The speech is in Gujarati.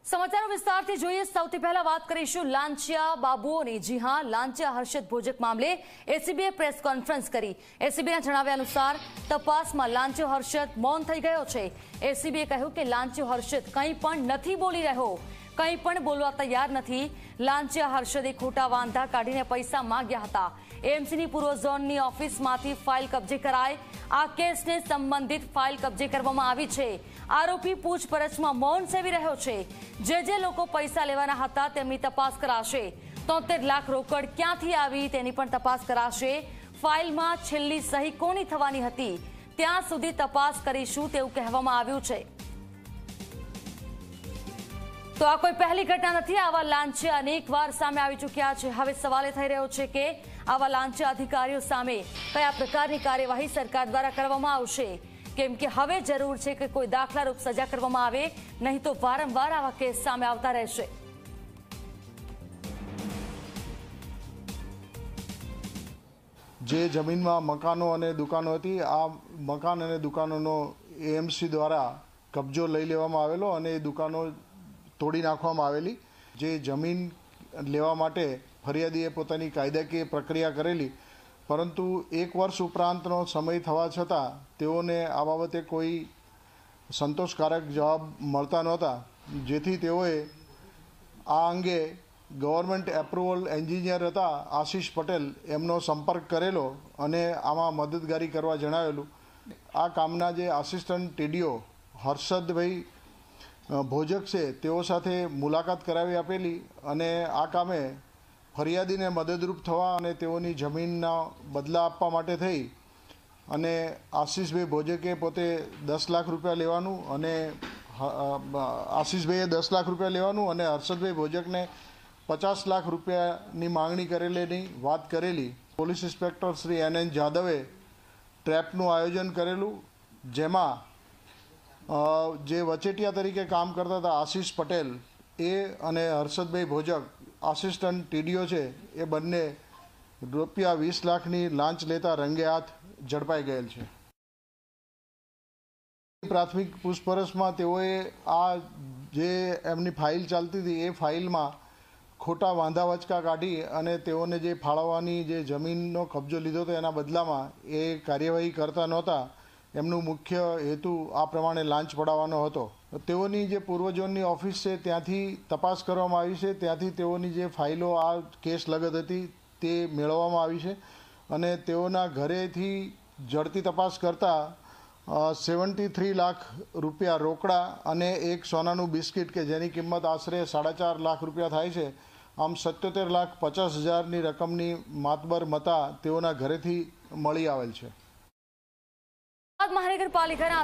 समाचारों विस्तारથી જોઈએ। સૌથી પહેલા વાત કરીશું લાંચિયા બાબુઓની। જી હા, લાંચિયા હર્ષદ ભોજક મામલે એસીબીએ પ્રેસ કોન્ફરન્સ કરી। એસીબીના જણાવ્યા અનુસાર તપાસમાં લાંચિયો હર્ષદ મૌન થઈ ગયો છે। એસીબીએ કહ્યું કે લાંચિયો હર્ષદ કંઈ પણ નથી બોલી રહ્યો, કંઈ પણ બોલવા તૈયાર નથી। લાંચિયા હર્ષદે ખોટા વાંધા કાઢીને પૈસા માંગ્યા હતા। એએમસીની પૂર્વ ઝોનની ઓફિસમાંથી ફાઇલ કબજે કરાઈ। આ કેસને સંબંધિત ફાઇલ કબજે કરવામાં આવી છે। આરોપી પૂછપરછમાં મૌન સેવી રહ્યો છે। જે લોકો પૈસા લેવાના હતા તેમની તપાસ કરાશે। 73 લાખ રોકડ ક્યાંથી આવી તેની પણ તપાસ કરાશે। ફાઇલમાં છેલ્લી સહી કોની થવાની હતી ત્યાં સુધી તપાસ કરીશું તેવું કહેવામાં આવ્યું છે। તો આ કોઈ પહેલી ઘટના નથી। આવા લાંચિયા અનેકવાર સામે આવી ચૂક્યા છે। હવે સવાલ એ થઈ રહ્યો છે કે આવા લાંચિયા અધિકારીઓ સામે કયા પ્રકારની કાર્યવાહી સરકાર દ્વારા કરવામાં આવશે, કેમ કે હવે જરૂર છે કે કોઈ દાખલારૂપ સજા કરવામાં આવે, નહીં તો વારંવાર આવા કેસ સામે આવતા રહેશે। જે જમીનમાં મકાનો અને દુકાનો હતી, આ મકાન અને દુકાનોનો એએમસી દ્વારા કબજો લઈ લેવામાં આવેલો અને એ દુકાનો તોડી નાખવામાં આવેલી। જે જમીન લેવા માટે ફરિયાદીએ પોતાની કાયદાકીય પ્રક્રિયા કરેલી, પરંતુ 1 વર્ષ ઉપરાંતનો સમય થવા છતાં તેઓને આ બાબતે કોઈ સંતોષકારક જવાબ મળતા નહોતા, જેથી તેઓએ આ અંગે ગવર્મેન્ટ એપ્રુવલ એન્જિનિયર હતા આશીષ પટેલ, એમનો સંપર્ક કરેલો અને આમાં મદદગારી કરવા જણાવેલું। આ કામના જે આસિસ્ટન્ટ ટીડીઓ હર્ષદભાઈ ભોજક છે તેઓ સાથે મુલાકાત કરાવી આપેલી અને આ કામે ફરિયાદીને મદદરૂપ થવા અને તેઓની જમીનના બદલા આપવા માટે થઈ અને આશીષભાઈ ભોજકે પોતે 10 લાખ રૂપિયા લેવાનું અને આશીષભાઈએ 10 લાખ રૂપિયા લેવાનું અને હર્ષદભાઈ ભોજકને 50 લાખ રૂપિયાની માંગણી કરેલીની વાત કરેલી। પોલીસ ઇન્સ્પેક્ટર શ્રી NN જાદવે ટ્રેપનું આયોજન કરેલું, જેમાં જે વચેટિયા તરીકે કામ કરતા હતા આશીષ પટેલ એ અને હર્ષદભાઈ ભોજક આસિસ્ટન્ટ ટીડીઓ છે, એ બંને રૂપિયા 20 લાખની લાંચ લેતા રંગે હાથ ઝડપાઈ ગયેલ છે। પ્રાથમિક પૂછપરછમાં તેઓએ આ જે એમની ફાઇલ ચાલતી હતી એ ફાઇલમાં ખોટા વાંધા વચકા કાઢી અને તેઓને જે ફાળવવાની જે જમીનનો કબજો લીધો હતો એના બદલામાં એ કાર્યવાહી કરતા નહોતા। એમનું મુખ્ય હેતુ આ પ્રમાણે લાંચ પડાવવાનો હતો। તેઓની જે પૂર્વ ઝોનની ઓફિસ છે ત્યાંથી તપાસ કરવામાં આવી છે, ત્યાંથી તેઓની જે ફાઇલો આ કેસ લગત હતી તે મેળવવામાં આવી છે અને તેઓના ઘરેથી ઝડપી તપાસ કરતાં 73 લાખ રૂપિયા રોકડા અને એક સોનાનું બિસ્કિટ કે જેની કિંમત આશરે 4.5 લાખ રૂપિયા થાય છે, આમ 77,50,000ની રકમની માતબર મતા તેઓના ઘરેથી મળી આવેલ છે। મહાનગરપાલિકાના